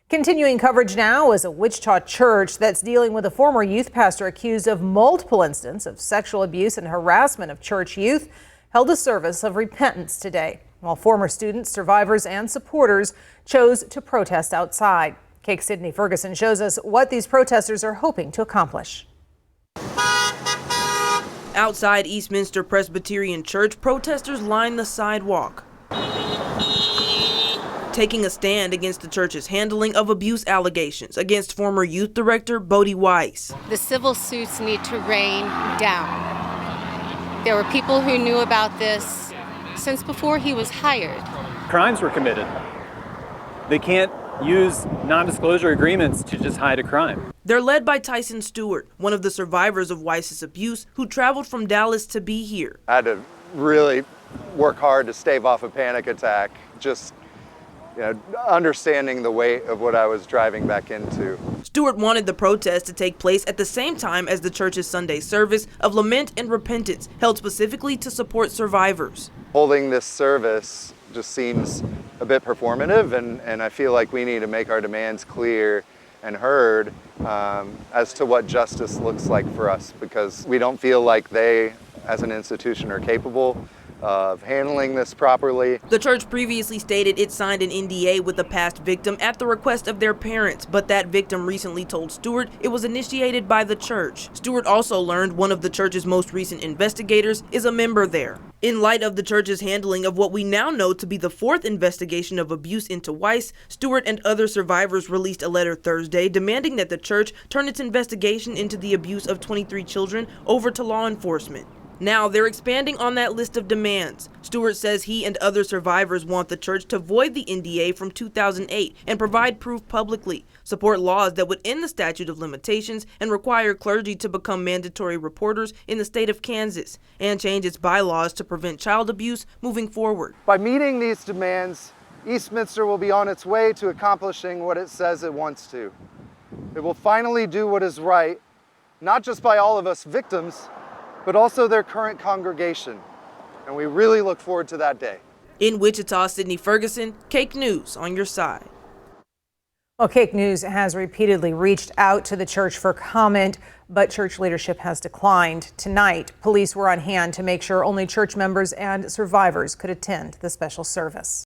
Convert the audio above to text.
Continuing coverage now is a Wichita church that's dealing with a former youth pastor accused of multiple incidents of sexual abuse and harassment of church youth held a service of repentance today, while former students, survivors, and supporters chose to protest outside. KAKE's Sydney Ferguson shows us what these protesters are hoping to accomplish. Outside Eastminster Presbyterian Church, protesters line the sidewalk, taking a stand against the church's handling of abuse allegations against former youth director Bodie Weiss. The civil suits need to rain down. There were people who knew about this since before he was hired. Crimes were committed. They can't use non-disclosure agreements to just hide a crime. They're led by Tyson Stewart, one of the survivors of Weiss's abuse, who traveled from Dallas to be here. I had to really work hard to stave off a panic attack, just understanding the weight of what I was driving back into. Stewart wanted the protest to take place at the same time as the church's Sunday service of lament and repentance, held specifically to support survivors. Holding this service just seems a bit performative, and I feel like we need to make our demands clear and heard as to what justice looks like for us, because we don't feel like they, as an institution, are capable of handling this properly. The church previously stated it signed an NDA with a past victim at the request of their parents, but that victim recently told Stewart it was initiated by the church. Stewart also learned one of the church's most recent investigators is a member there. In light of the church's handling of what we now know to be the fourth investigation of abuse into Weiss, Stewart and other survivors released a letter Thursday demanding that the church turn its investigation into the abuse of 23 children over to law enforcement. Now they're expanding on that list of demands. Stewart says he and other survivors want the church to void the NDA from 2008 and provide proof publicly, support laws that would end the statute of limitations and require clergy to become mandatory reporters in the state of Kansas, and change its bylaws to prevent child abuse moving forward. By meeting these demands, Eastminster will be on its way to accomplishing what it says it wants to. It will finally do what is right, not just by all of us victims, but also their current congregation. And we really look forward to that day. In Wichita, Sydney Ferguson, KAKE News on your side. Well, KAKE News has repeatedly reached out to the church for comment, but church leadership has declined. Tonight, police were on hand to make sure only church members and survivors could attend the special service.